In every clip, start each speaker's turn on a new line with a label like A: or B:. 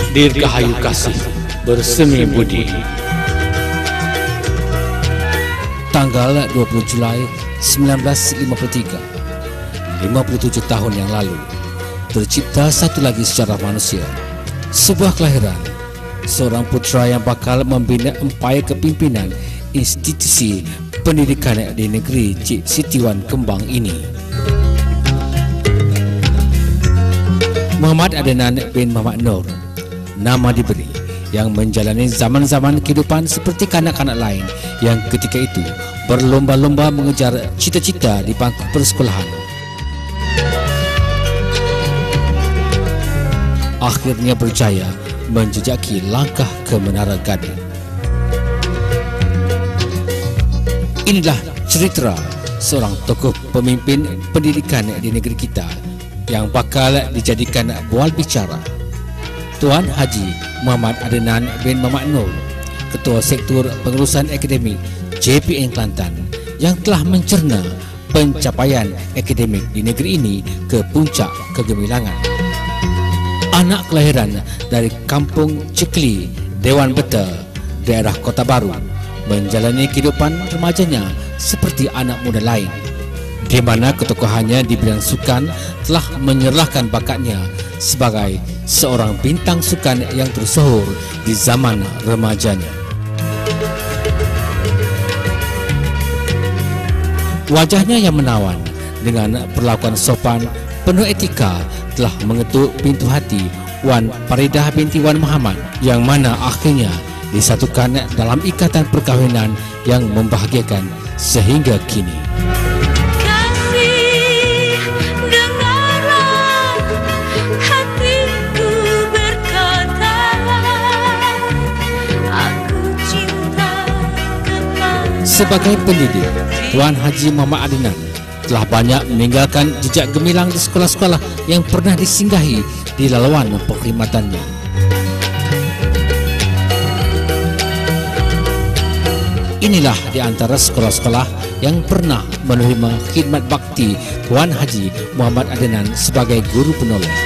A: Dirgahayu kasih bersemi budi.
B: Tanggal 20 Julai 1953, 57 tahun yang lalu, tercipta satu lagi sejarah manusia, sebuah kelahiran, seorang putra yang bakal membina empayar kepimpinan institusi pendidikan di negeri Cik Siti Wan Kembang ini. Muhammad Adnan bin Muhammad Nur, nama diberi yang menjalani zaman-zaman kehidupan seperti kanak-kanak lain yang ketika itu berlomba-lomba mengejar cita-cita di bangku persekolahan. Akhirnya berjaya menjejaki langkah ke Menara Gading. Inilah cerita seorang tokoh pemimpin pendidikan di negeri kita yang bakal dijadikan bual bicara. Tuan Haji Muhammad Adnan bin Muhammad Nur, Ketua Sektor Pengurusan Akademik JPN Kelantan, yang telah mencerna pencapaian akademik di negeri ini ke puncak kegemilangan. Anak kelahiran dari Kampung Cekli, Dewan Beta, daerah Kota Baru, menjalani kehidupan remajanya seperti anak muda lain, di mana ketokohannya di bidang sukan telah menyerlahkan bakatnya sebagai seorang bintang sukan yang tersohor di zaman remajanya. Wajahnya yang menawan dengan perlakuan sopan penuh etika telah mengetuk pintu hati Wan Faridah binti Wan Muhammad, yang mana akhirnya disatukan dalam ikatan perkahwinan yang membahagiakan sehingga kini. Sebagai pendidik, Tuan Haji Muhammad Adnan telah banyak meninggalkan jejak gemilang di sekolah-sekolah yang pernah disinggahi di laluan perkhidmatannya. Inilah di antara sekolah-sekolah yang pernah menerima khidmat bakti Tuan Haji Muhammad Adnan sebagai guru penolong.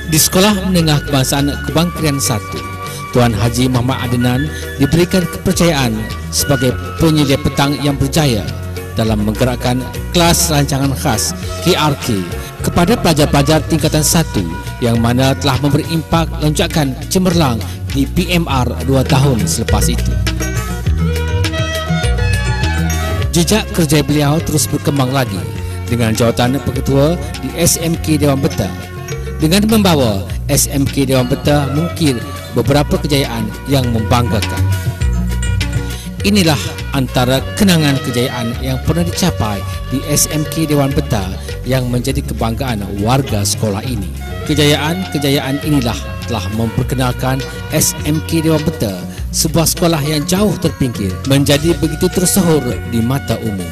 B: Di Sekolah Menengah Kebangsaan Kebangkrian 1, Tuan Haji Muhammad Adnan diberikan kepercayaan sebagai penyedia petang yang berjaya dalam menggerakkan kelas rancangan khas KRK kepada pelajar-pelajar tingkatan 1, yang mana telah memberi impak lonjakan cemerlang di PMR 2 tahun selepas itu. Jejak kerja beliau terus berkembang lagi dengan jawatan Pengetua di SMK Dewan Beta, dengan membawa SMK Dewan Beta mungkir beberapa kejayaan yang membanggakan. Inilah antara kenangan kejayaan yang pernah dicapai di SMK Dewan Beta yang menjadi kebanggaan warga sekolah ini. Kejayaan-kejayaan inilah telah memperkenalkan SMK Dewan Beta, sebuah sekolah yang jauh terpinggir, menjadi begitu tersohor di mata umum.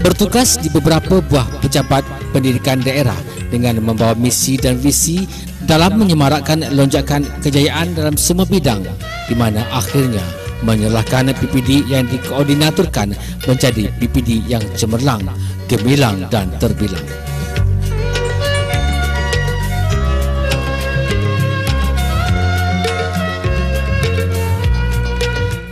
B: Bertugas di beberapa buah pejabat pendidikan daerah dengan membawa misi dan visi dalam menyemarakkan lonjakan kejayaan dalam semua bidang, di mana akhirnya menyerlahkan PPD yang dikoordinatorkan menjadi PPD yang cemerlang, gemilang dan terbilang.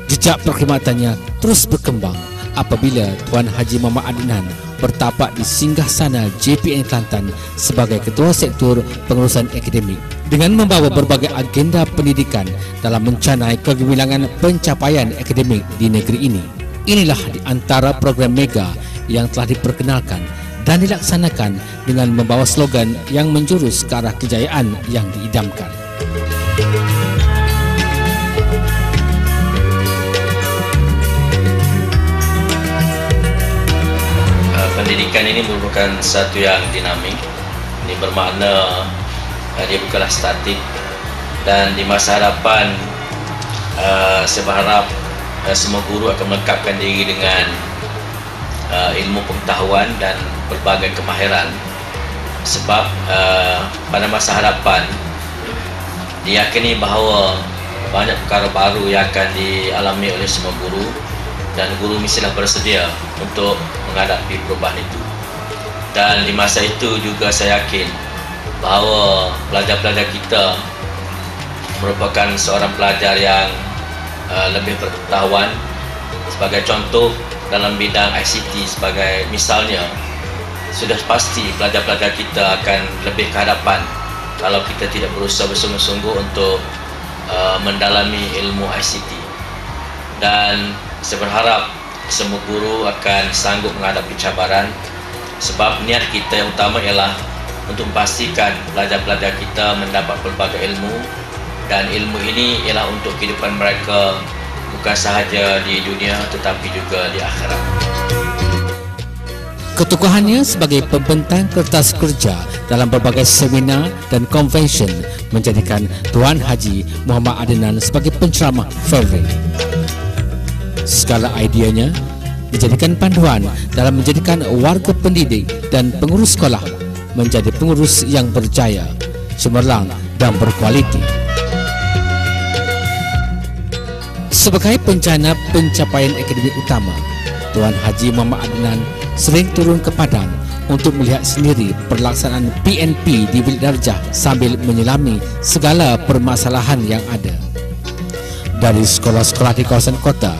B: Jejak perkhidmatannya terus berkembang apabila Tuan Haji Muhammad Adnan bertapak di singgahsana JPN Kelantan sebagai Ketua Sektor Pengurusan Akademik, dengan membawa berbagai agenda pendidikan dalam mencanai kegemilangan pencapaian akademik di negeri ini. Inilah di antara program mega yang telah diperkenalkan dan dilaksanakan dengan membawa slogan yang menjurus ke arah kejayaan yang diidamkan.
C: Pendidikan ini merupakan satu yang dinamik. Ini bermakna dia bukanlah statik, dan di masa hadapan saya berharap semua guru akan melengkapkan diri dengan ilmu pengetahuan dan berbagai kemahiran, sebab pada masa hadapan diyakini bahawa banyak perkara baru yang akan dialami oleh semua guru, dan guru mestilah bersedia untuk menghadapi perubahan itu. Dan di masa itu juga saya yakin bahawa pelajar-pelajar kita merupakan seorang pelajar yang lebih berpengetahuan. Sebagai contoh, dalam bidang ICT sebagai misalnya, sudah pasti pelajar-pelajar kita akan lebih ke hadapan kalau kita tidak berusaha bersungguh-sungguh untuk mendalami ilmu ICT. Dan saya berharap semua guru akan sanggup menghadapi cabaran, sebab niat kita yang utama ialah untuk memastikan pelajar-pelajar kita mendapat pelbagai ilmu, dan ilmu ini ialah untuk kehidupan mereka bukan sahaja di dunia tetapi juga di akhirat.
B: Ketokohannya sebagai pembentang kertas kerja dalam berbagai seminar dan konvensyen menjadikan Tuan Haji Muhammad Adnan sebagai penceramah favorit. Segala ideanya dijadikan panduan dalam menjadikan warga pendidik dan pengurus sekolah menjadi pengurus yang berjaya, cemerlang dan berkualiti. Sebagai pencana pencapaian akademik utama, Tuan Haji Muhammad Adnan sering turun ke Padang untuk melihat sendiri pelaksanaan PNP di Bilik Darjah sambil menyelami segala permasalahan yang ada. Dari sekolah-sekolah di kawasan kota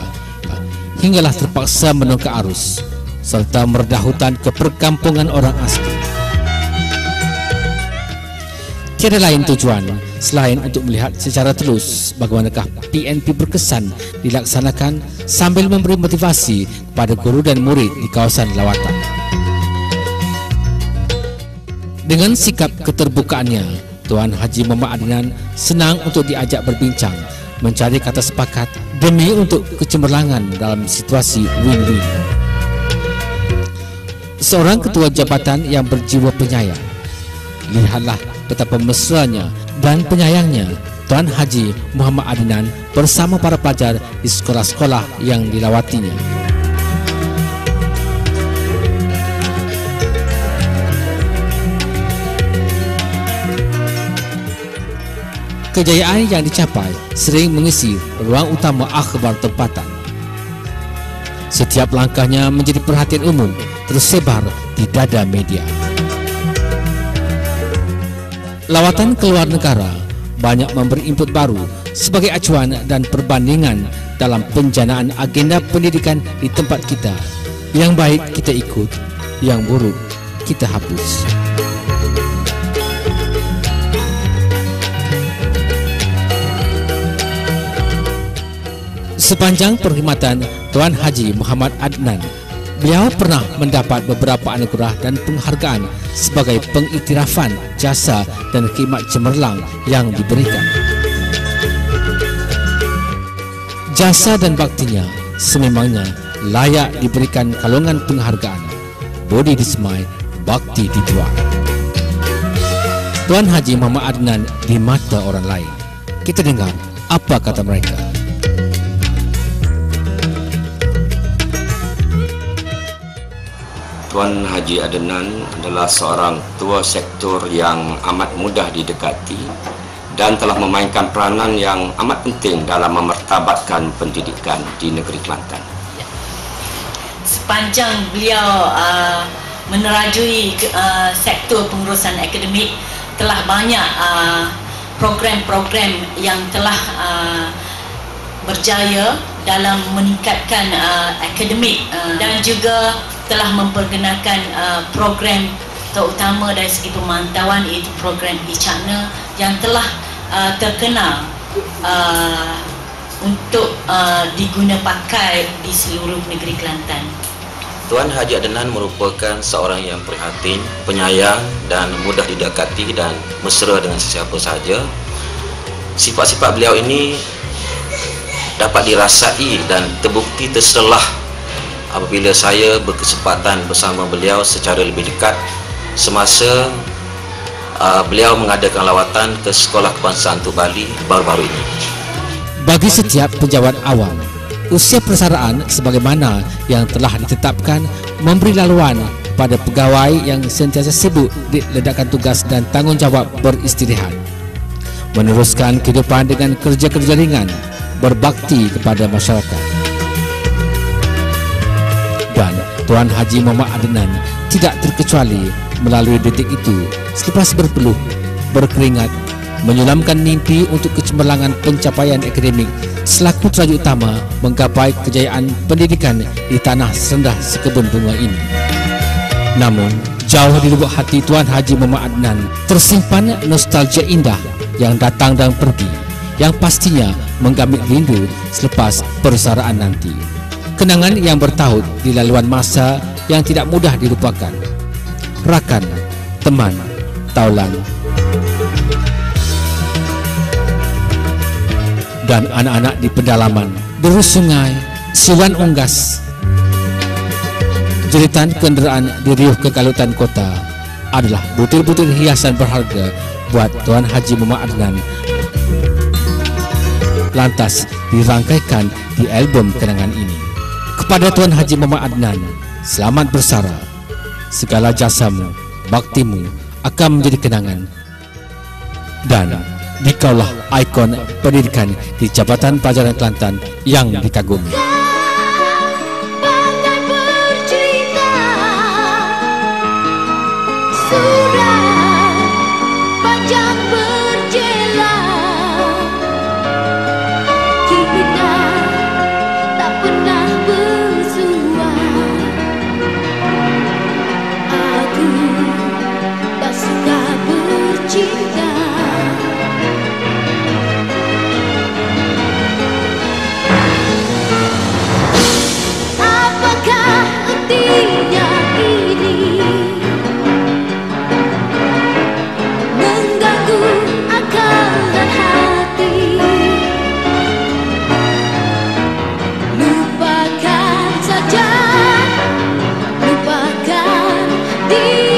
B: hinggalah terpaksa menongkak arus serta meredah hutan ke perkampungan orang asli. Tiada lain tujuan selain untuk melihat secara telus bagaimanakah PNP berkesan dilaksanakan sambil memberi motivasi kepada guru dan murid di kawasan lawatan. Dengan sikap keterbukaannya, Tuan Haji Muhammad Adnan senang untuk diajak berbincang, mencari kata sepakat demi untuk kecemerlangan dalam situasi win-win. Seorang ketua jabatan yang berjiwa penyayang, lihatlah betapa mesranya dan penyayangnya Tuan Haji Muhammad Adnan bersama para pelajar di sekolah-sekolah yang dilawatinya. Kejayaan yang dicapai sering mengisi ruang utama akhbar tempatan. Setiap langkahnya menjadi perhatian umum, tersebar di dada media. Lawatan ke luar negara banyak memberi input baru sebagai acuan dan perbandingan dalam penjanaan agenda pendidikan di tempat kita. Yang baik kita ikut, yang buruk kita hapus. Sepanjang perkhidmatan Tuan Haji Muhammad Adnan, beliau pernah mendapat beberapa anugerah dan penghargaan sebagai pengiktirafan jasa dan khidmat cemerlang yang diberikan. Jasa dan baktinya sememangnya layak diberikan kalungan penghargaan. Budi disemai, bakti dijual. Tuan Haji Muhammad Adnan di mata orang lain. Kita dengar apa kata mereka.
D: Tuan Haji Adnan adalah seorang ketua sektor yang amat mudah didekati dan telah memainkan peranan yang amat penting dalam memartabatkan pendidikan di negeri Kelantan.
E: Sepanjang beliau menerajui sektor pengurusan akademik, telah banyak program-program yang telah berjaya dalam meningkatkan akademik dan juga telah memperkenalkan program terutama dari segi pemantauan, iaitu program e-China yang telah terkenal untuk diguna pakai di seluruh negeri Kelantan.
F: Tuan Haji Adnan merupakan seorang yang prihatin, penyayang dan mudah didekati dan mesra dengan sesiapa sahaja. Sifat-sifat beliau ini dapat dirasai dan terbukti terselah apabila saya berkesempatan bersama beliau secara lebih dekat semasa beliau mengadakan lawatan ke Sekolah Kebangsaan Tuk Bali baru-baru ini.
B: Bagi setiap pejabat awam, usia persaraan sebagaimana yang telah ditetapkan memberi laluan pada pegawai yang sentiasa sibuk di ledakan tugas dan tanggungjawab beristirahat, meneruskan kehidupan dengan kerja-kerja ringan, berbakti kepada masyarakat. Dan Tuan Haji Muhammad Adnan tidak terkecuali melalui detik itu selepas berpeluh, berkeringat, menyulamkan mimpi untuk kecemerlangan pencapaian akademik selaku terajuk utama menggapai kejayaan pendidikan di tanah serendah sekebun bunga ini. Namun, jauh di lubuk hati Tuan Haji Muhammad Adnan tersimpan nostalgia indah yang datang dan pergi, yang pastinya menggamit rindu selepas persaraan nanti. Kenangan yang bertaut di laluan masa yang tidak mudah dilupakan. Rakan, teman, taulan, dan anak-anak di pedalaman, deru sungai, siwan unggas, jeritan kenderaan di riuh kekalutan kota adalah butir-butir hiasan berharga buat Tuan Haji Muhammad Adnan. Lantas dirangkaikan di album kenangan ini. Kepada Tuan Haji Muhammad Adnan, selamat bersara. Segala jasamu, baktimu akan menjadi kenangan. Dan dikaulah ikon pendidikan di Jabatan Pelajaran Kelantan yang dikagumi.
G: Lupakan saja, lupakan dia.